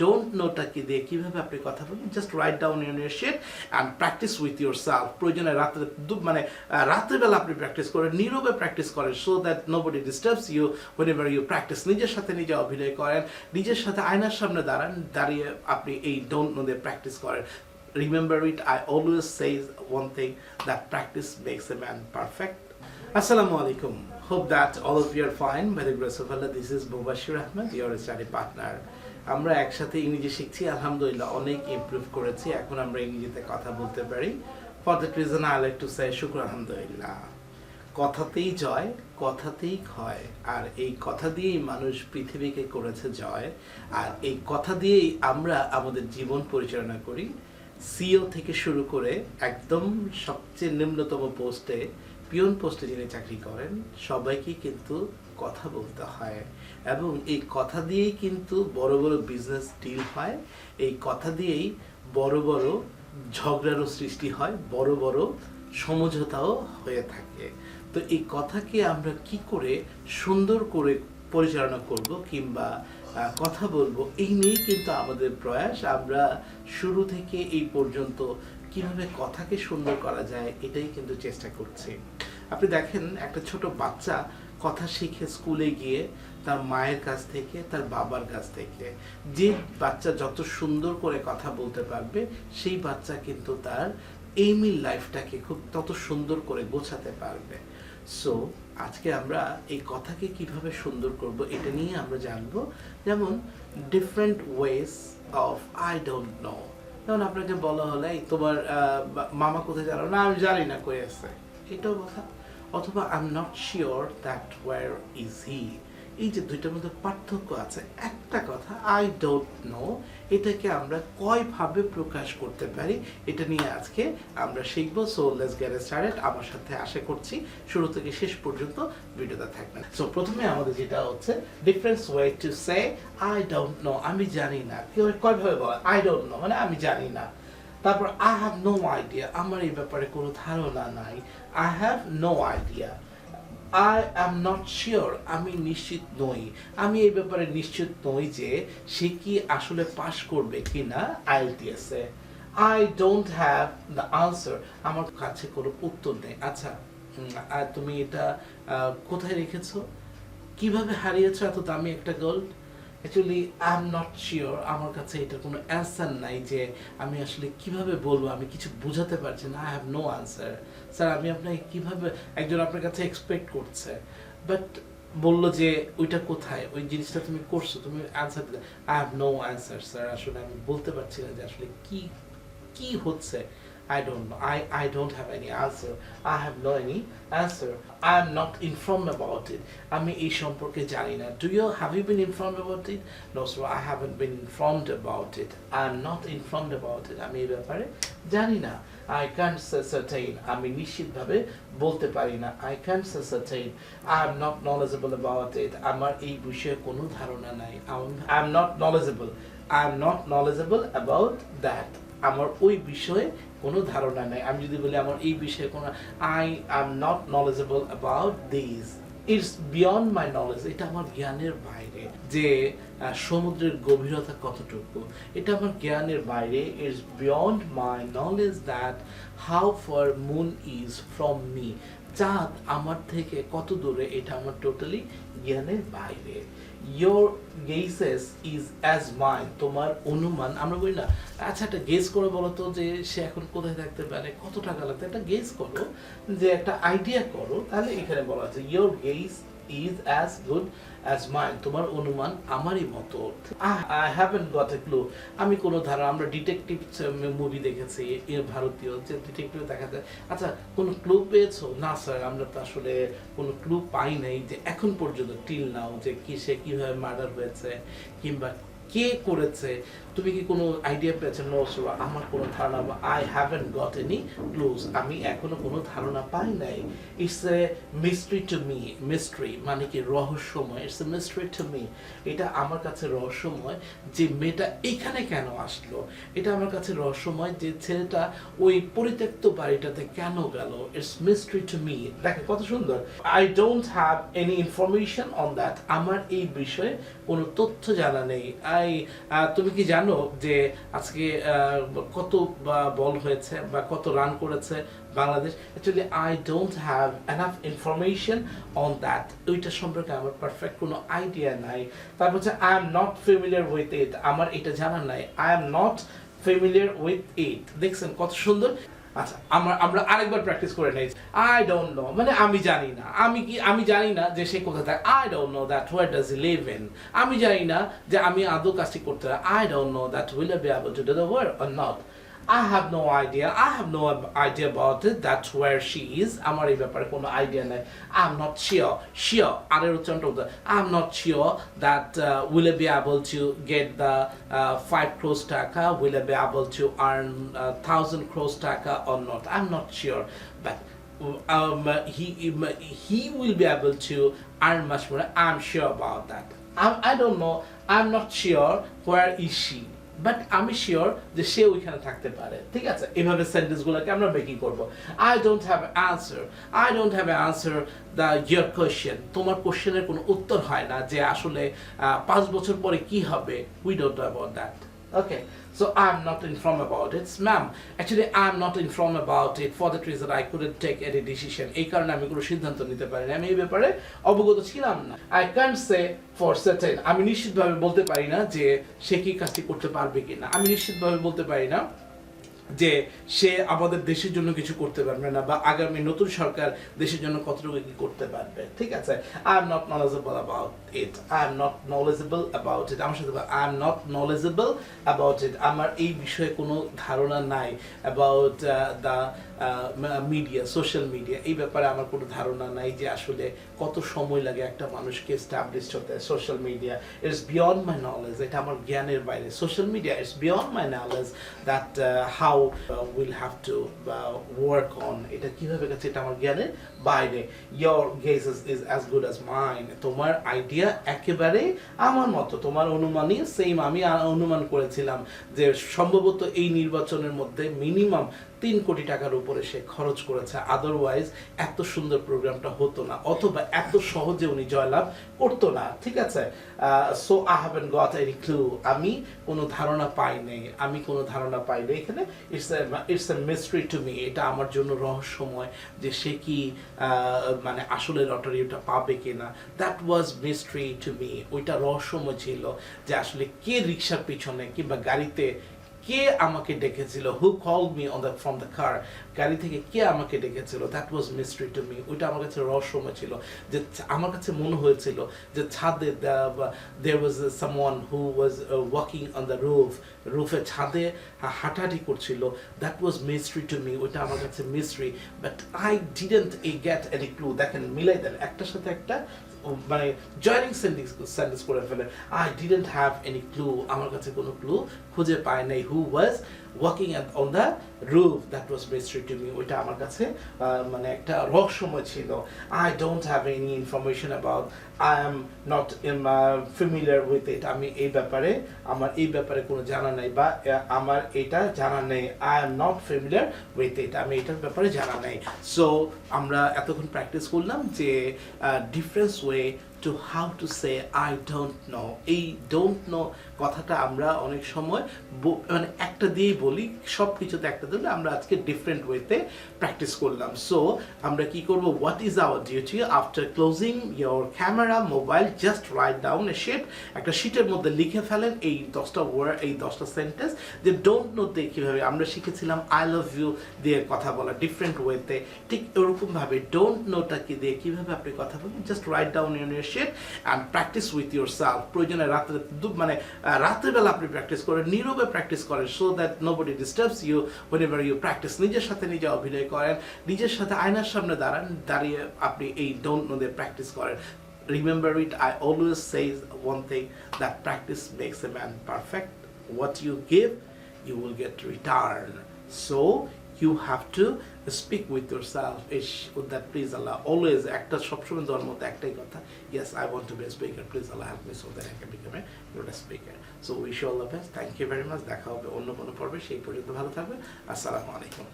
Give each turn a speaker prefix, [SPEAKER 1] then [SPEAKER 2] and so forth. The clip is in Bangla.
[SPEAKER 1] don't নোটাকে দিয়ে কিভাবে আপনি কথা বলবেন, just write down in your sheet and practice with yourself. প্রয়োজনে রাত্রেবেলা আপনি প্র্যাকটিস করেন, নীরবে প্র্যাকটিস করেন, so that nobody disturbs you whenever you practice. নিজের সাথে নিজে অভিনয় করেন, নিজের সাথে আয়নার সামনে দাঁড়িয়ে আপনি এই ডোন্ট নো দিয়ে প্র্যাকটিস করেন। Remember it, I always say one thing, that practice makes a man perfect. Assalamu alaikum. Hope that all of you are fine. By the grace of Allah, this is Mobashir Ahamed, your study partner. আমরা একসাথে ইংরেজি শিখছি, আলহামদুলিল্লাহ অনেক ইমপ্রুভ করেছি, এখন আমরা ইংরেজিতে কথা বলতে পারি। For that reason I like to say শুকর আলহামদুলিল্লাহ। কথাতেই জয়, কথাতেই ক্ষয়, আর এই কথা দিয়েই মানুষ পৃথিবীকে করেছে জয়, আর এই কথা দিয়েই আমরা আমাদের জীবন পরিচালনা করি। সিও থেকে শুরু করে একদম সবচেয়ে নিম্নতম পোস্টে, পিয়ন পোস্টে যিনি চাকরি করেন, সবাইকে কিন্তু কথা বলতে হয়, এবং এই কথা দিয়েই কিন্তু বড় বড় বিজনেস ডিল হয়, এই কথা দিয়েই বড় বড় ঝগড়ারও সৃষ্টি হয়, বড় বড় সমঝোতাও হয়ে থাকে। তো এই কথাকে আমরা কি করে সুন্দর করে পরিচালনা করব কিংবা কথা বলবো, এই নিয়েই কিন্তু আমাদের প্রয়াস। আমরা শুরু থেকে এই পর্যন্ত কিভাবে কথাকে সুন্দর করা যায় এটাই কিন্তু চেষ্টা করছি। আপনি দেখেন, একটা ছোট বাচ্চা কথা শিখে স্কুলে গিয়ে তার মায়ের কাছ থেকে, তার বাবার কাছ থেকে। যে বাচ্চা যত সুন্দর করে কথা বলতে পারবে, সেই বাচ্চা কিন্তু তার এইমি লাইফটাকে খুব তত সুন্দর করে গোছাতে পারবে। সো আজকে আমরা এই কথাকে কিভাবে সুন্দর করব এটা নিয়ে আমরা জানবো। যেমন different ways of I don't know. যেমন আপনাকে বলা হলে, তোমার মামা কোথায় জানো না, আমি জানি না কই আছে, এটাও কথা। অথবা I am not sure that where is he. এই যে দুইটার মধ্যে পার্থক্য আছে। একটা কথা আই ডোন্ট নো, এটাকে আমরা কয়ভাবে প্রকাশ করতে পারি এটা নিয়ে আজকে আমরা শিখবো। So let's get started. আমার সাথে আশা করছি শুরু থেকে শেষ পর্যন্ত ভিডিওটা থাকবেন। সো প্রথমে আমাদের যেটা হচ্ছে different way to say I don't know, আমি জানি না। কয়ভাবে বলা আই ডোন্ট নো মানে আমি জানি না। তারপর আই হ্যাভ নো আইডিয়া, আমার এই ব্যাপারে কোনো ধারণা নাই। I have no idea. I am not sure, আমি নিশ্চিত নই, আমি এই ব্যাপারে নিশ্চিত নই যে সে কি আসলে পাস করবে কিনা IELTS A. I don't have the answer, আমার কাছে কোনো উত্তর নেই। আচ্ছা, তুমি এটা কোথায় রেখেছো, কিভাবে হারিয়েছো এত দামি একটা gold? Actually I am not sure, আমার কাছে এটা কোনো অ্যান্সার নাই যে আমি আসলে কিভাবে বলবো, আমি কিছু বোঝাতে পারছি না। I have no answer. Sir আমি আপনাকে কিভাবে, একজন আপনার কাছে এক্সপেক্ট করছে, বাট বললো যে ওইটা কোথায়, ওই জিনিসটা তুমি করছো, তুমি অ্যান্সার দিলে। I have no answer sir, আসলে আমি বলতে পারছি না যে আসলে কি কি হচ্ছে। I don't know. I don't have any answer. I have no any answer. I am not informed about it. আমি এই সম্পর্কে জানি না। Have you been informed about it? No sir, I haven't been informed about it. I am not informed about it. আমি এই ব্যাপারে জানি না। I can't say certain. আমি নিশ্চিতভাবে বলতে পারি না। I can't say certain. I am not knowledgeable about it. আমার এই বিষয়ে কোনো ধারণা নাই। I am not knowledgeable. I am not knowledgeable about that. আমার ওই বিষয়ে কোনো ধারণা নাই। আমি যদি বলি আমার এই বিষয়ে কোনো, I am not knowledgeable about this, it's beyond my knowledge, এটা আমার জ্ঞানের বাইরে। যে সমুদ্রের গভীরতা কতটুকু, এটা আমার জ্ঞানের বাইরে। It's beyond my knowledge that how far moon is from me, চাঁদ আমার থেকে কত দূরে, এটা আমার টোটালি জ্ঞানের বাইরে। Your guesses is as mine, তোমার অনুমান। আমরা বলি না, আচ্ছা একটা গেস করে বলো তো যে সে এখন কোথায় থাকতে পারে, কত টাকা লাগবে, একটা গেস করো, যে একটা আইডিয়া করো। তাহলে এখানে বলা আছে your guess is as good as mine, তোমার অনুমান আমারই মতো। I haven't got a clue, আমি কোনো ধারণা। আমরা ডিটেকটিভ মুভি দেখেছি, ভারতীয় যে ডিটেকটিভ দেখা যায়। আচ্ছা কোনো ক্লু পেয়েছো? না স্যার, আমরা তো আসলে কোনো ক্লু পাই নাই যে এখন পর্যন্ত, টিল নাও, যে কি সে কিভাবে মার্ডার হয়েছে কিংবা কে করেছে। তুমি কি কোনো আইডিয়া পেয়েছো? নো সুরা, আমার কোনো ধারণা, I haven't goat any clues, আমি এখনো কোনো ধারণা পাই নাই। It's a mystery to me, mystery মানে কি রহস্যময়, it's a mystery to me, এটা আমার কাছে রহস্যময় যে মেয়েটা এখানে কেন আসলো, এটা আমার কাছে রহস্যময় যে ছেলেটা ওই পরিত্যক্ত বাড়িটাতে কেন গেল, ইটস মিস্ট্রি টু মি। দেখেন কত সুন্দর, I don't have any information on that, আমার এই বিষয়ে কোনো তথ্য জানা নেই। তুমি কি জানো যে আজকে কত বল হয়েছে বা কত রান করেছে Bangladesh? Actually I don't have enough information on that, ওইটা সম্পর্কে আমার পারফেক্ট কোনো আইডিয়া নাই। তারপর হচ্ছে I am not familiar with ইট, আমার এটা জানা নাই, I am not familiar with ইট। দেখছেন কত সুন্দর। আচ্ছা আমরা আরেকবার প্র্যাকটিস করে নেই। আই ডোন্ট নো মানে আমি জানি না, আমি জানি না যে সে কোথায় থাকে। I don't know that where does he live in, আমি জানি না যে আমি আদৌ কাজটি করতে পারি। I don't know that will I be able to do the work or not. I have no idea. I have no idea about it. That's where she is. আমার এই ব্যাপারে কোনো আইডিয়া নাই। I'm not sure. Sure. আরের উচ্চারণটা হতো I'm not sure that will I be able to get the 5 crores টাকা, will I be able to earn 1,000 crores টাকা or not. I'm not sure. But he will be able to earn much more. I'm sure about that. I don't know. I'm not sure where is she. But আমি শিওর যে সে ওইখানে থাকতে পারে। ঠিক আছে, এইভাবে সেন্টেন্সগুলোকে আমরা মেকিং করব। I don't have answer, I don't have answer the your question, তোমার কোশ্চেনের কোনো উত্তর হয় না যে আসলে 5 বছর পরে কি হবে। We don't know about that. Okay, so I'm not informed about it, ma'am. Actually, I'm not informed about it for that reason I couldn't take any decision. এই কারণে আমি কোনো সিদ্ধান্ত নিতে পারিনি, আমি এই ব্যাপারে অবগত ছিলাম না। I can't say for certain, আমি নিশ্চিতভাবে বলতে পারি না যে সে কি কাজটি করতে পারবে কিনা, আমি নিশ্চিতভাবে বলতে পারি না যে সে আমাদের দেশের জন্য কিছু করতে পারবে না বা আগামী নতুন সরকার দেশের জন্য কতটুকু কি করতে পারবে। ঠিক আছে, I am not knowledgeable about it, I am not knowledgeable about it, আমার সাথে I am not knowledgeable about it, আমার এই বিষয়ে কোনো ধারণা নাই about the media, social media, এই ব্যাপারে আমার কোনো ধারণা নাই যে আসলে কত সময় লাগে একটা মানুষকে এস্টাবলিশড হতে। Social media it's beyond my knowledge, এটা আমার জ্ঞানের বাইরে। Social media it's beyond my knowledge that how will have to work on, এটা কীভাবে গেছে এটা আমার জ্ঞানের বাইরে। Your guess is as good as mine, তোমার আইডিয়া একেবারে আমার মতো, তোমার অনুমানই সেম। আমি অনুমান করেছিলাম যে সম্ভবত এই নির্বাচনের মধ্যে মিনিমাম 3 কোটি টাকার উপরে সে খরচ করেছে, আদারওয়াইজ এত সুন্দর প্রোগ্রামটা হতো না, অথবা এত সহজে উনি জয়লাভ করতো না। ঠিক আছে, so I haven't goat any clue, আমি কোনো ধারণা পাই নাই, আমি কোনো ধারণা পাই নাই। এখানে it's a mystery to me, এটা আমার জন্য রহস্যময় যে সে কি মানে আসলে লটারি ওটা পাবে কিনা। That was mystery to me, ওইটা রহস্যময় ছিল যে আসলে কে রিক্সার পিছনে কিংবা গাড়িতে কে আমাকে ডেকেছিল, who called me on the from the car, গাড়ি থেকে কে আমাকে ডেকেছিল। That was mystery to me, ওইটা আমার কাছে রহস্যময় ছিল। যে আমার কাছে মনে হয়েছিল যে ছাদে there was someone who was walking on the রুফে ছাদে হাঁটাহাঁটি করছিল। That was mystery to me, ওইটা আমার কাছে mystery. But I didn't get any clue. দেখেন মিলাই দেন একটার সাথে একটা, মানে জয়নিং সেন্টেন্স করে ফেলে। I didn't have any clue, আমার কাছে কোনো ক্লু খুঁজে পায় নাই। Who was walking on the roof, that was mystery to me, ওইটা আমার কাছে মানে একটা রহস্যময় ছিল। I don't have any information about, I am not familiar with it, আমি এই ব্যাপারে আমার এই ব্যাপারে কোনো জানা নেই বা আমার এটা জানা নেই। I am not familiar with it, আমি এটার ব্যাপারে জানা নেই। সো আমরা এতক্ষণ প্র্যাকটিস করলাম যে difference way to how to say I don't know. এই ডোন্ট নো কথাটা আমরা অনেক সময় মানে একটা দিয়েই বলি, সব কিছুতে একটা দিলে, আমরা আজকে ডিফারেন্ট ওয়েতে প্র্যাকটিস করলাম। সো আমরা কি করব, what is our duty after closing your camera mobile, just write down a sheet, একটা শিটের মধ্যে লিখে ফেলেন এই 10টা ওয়ার্ড, এই 10টা সেন্টেন্স যে ডোন্ট নোতে কীভাবে আমরা শিখেছিলাম আই লাভ ইউ দিয়ে কথা বলা ডিফারেন্ট ওয়েতে, ঠিক এরকমভাবে ডোন্ট নোটাকে দিয়ে কীভাবে আপনি কথা বলবেন, just write down in your sheet and practice with yourself. প্রয়োজনে মানে রাত্রেবেলা আপনি প্র্যাকটিস করেন, নীরবে প্র্যাকটিস করেন, so that nobody disturbs you whenever you practice. নিজের সাথে নিজে অভিনয় করেন, নিজের সাথে আয়নার সামনে দাঁড়িয়ে আপনি এই ডোন্ট নো দিয়ে প্র্যাকটিস করেন। Remember it, I always say one thing, that practice makes a man perfect. what you give, you will get return. So you have to speak with yourself that please Allah, always একটা সবসময় দেওয়ার মধ্যে একটাই কথা, yes I want to be a speaker, please Allah help me so that I can become a good speaker. So wish you all the best, thank you very much, দেখা হবে অন্য কোনো পর্বে, সেই পর্যন্ত ভালো থাকবেন, আসসালামু আলাইকুম।